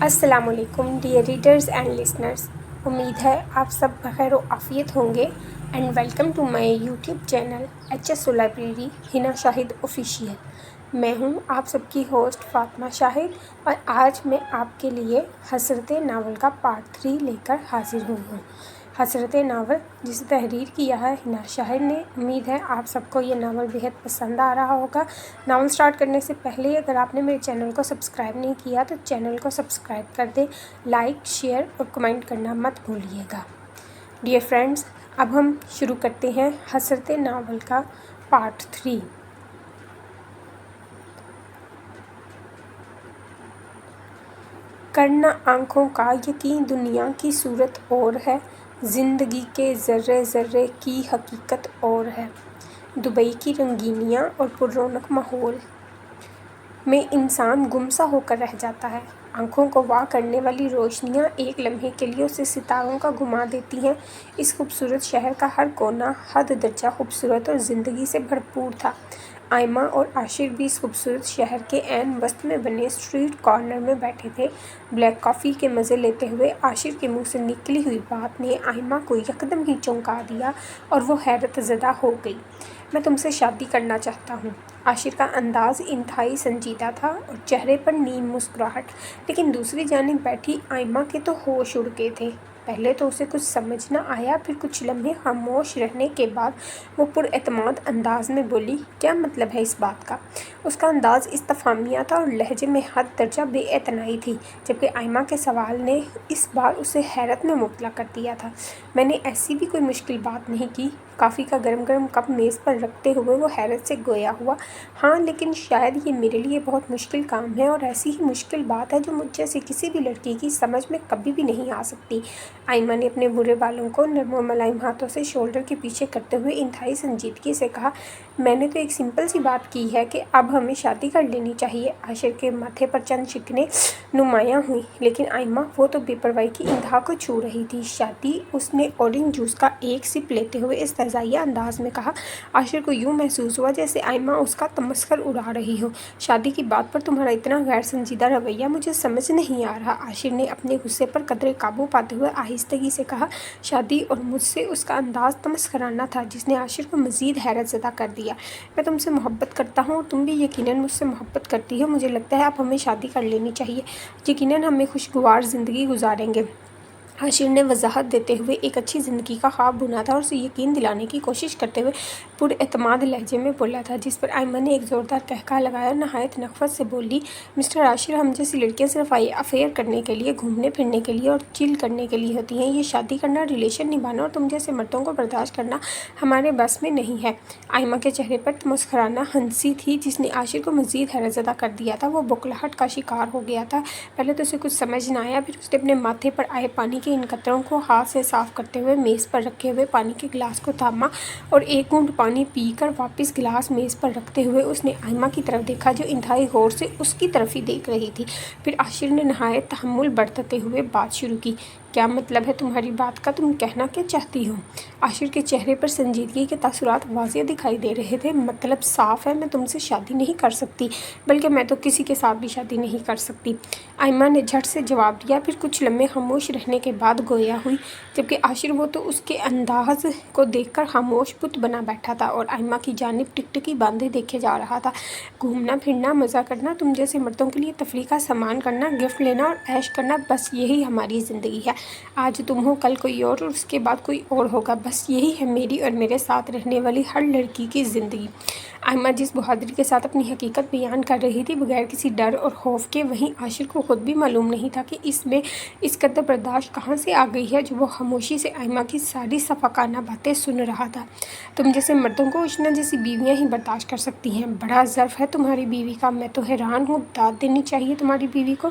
السلام علیکم dear readers and listeners, امید ہے آپ سب بخیر و عافیت ہوں گے and welcome to my YouTube channel HSO library Hina Shahid official. میں ہوں آپ سب کی ہوسٹ فاطمہ شاہد اور آج میں آپ کے لیے حسرت ناول کا پارٹ 3 لے کر حاضر ہوئی ہوں۔ حسرت ناول جسے تحریر کیا ہے ہنا شاہد نے۔ امید ہے آپ سب کو یہ ناول بہت پسند آ رہا ہوگا۔ ناول سٹارٹ کرنے سے پہلے اگر آپ نے میرے چینل کو سبسکرائب نہیں کیا تو چینل کو سبسکرائب کر دیں، لائک، شیئر اور کمنٹ کرنا مت بھولیے گا۔ ڈیئر فرینڈز، اب ہم شروع کرتے ہیں حسرت ناول کا پارٹ 3۔ کرنا آنکھوں کا یقین دنیا کی صورت اور ہے، زندگی کے ذرے ذرے کی حقیقت اور ہے۔ دبئی کی رنگینیاں اور پر رونق ماحول میں انسان گم سا ہو کر رہ جاتا ہے۔ آنکھوں کو وا کرنے والی روشنیاں ایک لمحے کے لیے اسے ستاروں کا گما دیتی ہیں۔ اس خوبصورت شہر کا ہر کونا حد درجہ خوبصورت اور زندگی سے بھرپور تھا۔ آئمہ اور عاشر بھی اس خوبصورت شہر کے عین وسط میں بنے اسٹریٹ کارنر میں بیٹھے تھے، بلیک کافی کے مزے لیتے ہوئے۔ عاشر کے منہ سے نکلی ہوئی بات نے آئمہ کو یکدم ہی چونکا دیا اور وہ حیرت زدہ ہو گئی۔ میں تم سے شادی کرنا چاہتا ہوں۔ عاشر کا انداز انتہائی سنجیدہ تھا اور چہرے پر نیم مسکراہٹ، لیکن دوسری جانب بیٹھی آئمہ کے تو ہوش اڑ گئے تھے۔ پہلے تو اسے کچھ سمجھ نہ آیا، پھر کچھ لمحے خاموش رہنے کے بعد وہ پر اعتماد انداز میں بولی، کیا مطلب ہے اس بات کا؟ اس کا انداز استفہامیہ تھا اور لہجے میں حد درجہ بے اعتنائی تھی، جبکہ آئمہ کے سوال نے اس بار اسے حیرت میں مبتلا کر دیا تھا۔ میں نے ایسی بھی کوئی مشکل بات نہیں کی۔ کافی کا گرم گرم کپ میز پر رکھتے ہوئے وہ حیرت سے گویا ہوا، ہاں لیکن شاید یہ میرے لیے بہت مشکل کام ہے اور ایسی ہی مشکل بات ہے جو مجھ جیسی کسی بھی لڑکی کی سمجھ میں کبھی بھی نہیں آ سکتی۔ آئمہ نے اپنے برے بالوں کو نرم و ملائم ہاتھوں سے شولڈر کے پیچھے کرتے ہوئے انتہائی سنجیدگی سے کہا، میں نے تو ایک سمپل سی بات کی ہے کہ اب ہمیں شادی کر لینی چاہیے۔ عاشر کے ماتھے پر چند شکنیں نمایاں ہوئیں، لیکن آئمہ وہ تو بے پرواہی کی انتہا کو چھو رہی تھی۔ شادی؟ اس نے اورنج جوس کا ایک سپ لیتے ہوئے استہزائیہ انداز میں کہا۔ عاشر کو یوں محسوس ہوا جیسے آئمہ اس کا تمسخر اڑا رہی ہو۔ شادی کی بات پر تمہارا اتنا غیر سنجیدہ رویہ مجھے سمجھ نہیں آ رہا۔ عاشر نے اپنے غصے پر قدرے قابو پاتے ہوئے آہستگی سے کہا، شادی اور مجھ سے؟ اس کا انداز تمسخرانہ تھا جس نے عاشر کو مزید حیرت زدہ کر دیا۔ میں تم سے محبت کرتا ہوں اور تم بھی یقیناً مجھ سے محبت کرتی ہو۔ مجھے لگتا ہے اب ہمیں شادی کر لینی چاہیے، یقیناً ہم ایک خوشگوار زندگی گزاریں گے۔ عاشر نے وضاحت دیتے ہوئے ایک اچھی زندگی کا خواب بنا تھا اور اسے یقین دلانے کی کوشش کرتے ہوئے پر اعتماد لہجے میں بولا تھا، جس پر آئمہ نے ایک زوردار قہقہہ لگایا اور نہایت نخوت سے بولی، مسٹر عاشر، ہم جیسی لڑکیاں صرف افیئر کرنے کے لیے، گھومنے پھرنے کے لیے اور چل کرنے کے لیے ہوتی ہیں۔ یہ شادی کرنا، ریلیشن نبھانا اور تم جیسے مردوں کو برداشت کرنا ہمارے بس میں نہیں ہے۔ آئمہ کے چہرے پر تمسخرانہ ہنسی تھی جس نے عاشر کو مزید حیرت زدہ کر دیا تھا۔ وہ بخلاہٹ کا شکار ہو گیا تھا۔ پہلے تو اسے کچھ سمجھ نہ آیا، پھر اس نے اپنے ماتھے پر آئے پانی کے ان قطروں کو ہاتھ سے صاف کرتے ہوئے میز پر رکھے ہوئے پانی کے گلاس کو تھاما اور ایک گھونٹ پانی پی کر واپس گلاس میز پر رکھتے ہوئے اس نے آئمہ کی طرف دیکھا جو انتہائی غور سے اس کی طرف ہی دیکھ رہی تھی۔ پھر عاشر نے نہایت تحمل برتتے ہوئے بات شروع کی، کیا مطلب ہے تمہاری بات کا؟ تم کہنا کیا چاہتی ہو؟ عاشر کے چہرے پر سنجیدگی کے تاثرات واضح دکھائی دے رہے تھے۔ مطلب صاف ہے، میں تم سے شادی نہیں کر سکتی، بلکہ میں تو کسی کے ساتھ بھی شادی نہیں کر سکتی، آئمہ نے جھٹ سے جواب دیا۔ پھر کچھ لمحے خاموش رہنے کے بعد گویا ہوئی، جبکہ عاشر وہ تو اس کے انداز کو دیکھ کر خاموش بت بنا بیٹھا تھا اور آئمہ کی جانب ٹکٹکی باندھے دیکھے جا رہا تھا۔ گھومنا پھرنا، مزہ کرنا، تم جیسے مردوں کے لیے تفریح کا سامان کرنا، گفٹ لینا اور عیش کرنا، بس یہی ہماری زندگی ہے۔ آج تم ہو، کل کوئی اور اس کے بعد کوئی اور ہوگا، بس یہی ہے میری اور میرے ساتھ رہنے والی ہر لڑکی کی زندگی۔ آئمہ جس بہادری کے ساتھ اپنی حقیقت بیان کر رہی تھی، بغیر کسی ڈر اور خوف کے، وہیں عاشر کو خود بھی معلوم نہیں تھا کہ اس میں اس قدر برداشت کہاں سے آ گئی ہے جو وہ خاموشی سے آئمہ کی ساری صفاقانہ باتیں سن رہا تھا۔ تم جیسے مردوں کو اشنا جیسی بیویاں ہی برداشت کر سکتی ہیں، بڑا ظرف ہے تمہاری بیوی کا، میں تو حیران ہوں، داد دینی چاہیے تمہاری بیوی کو۔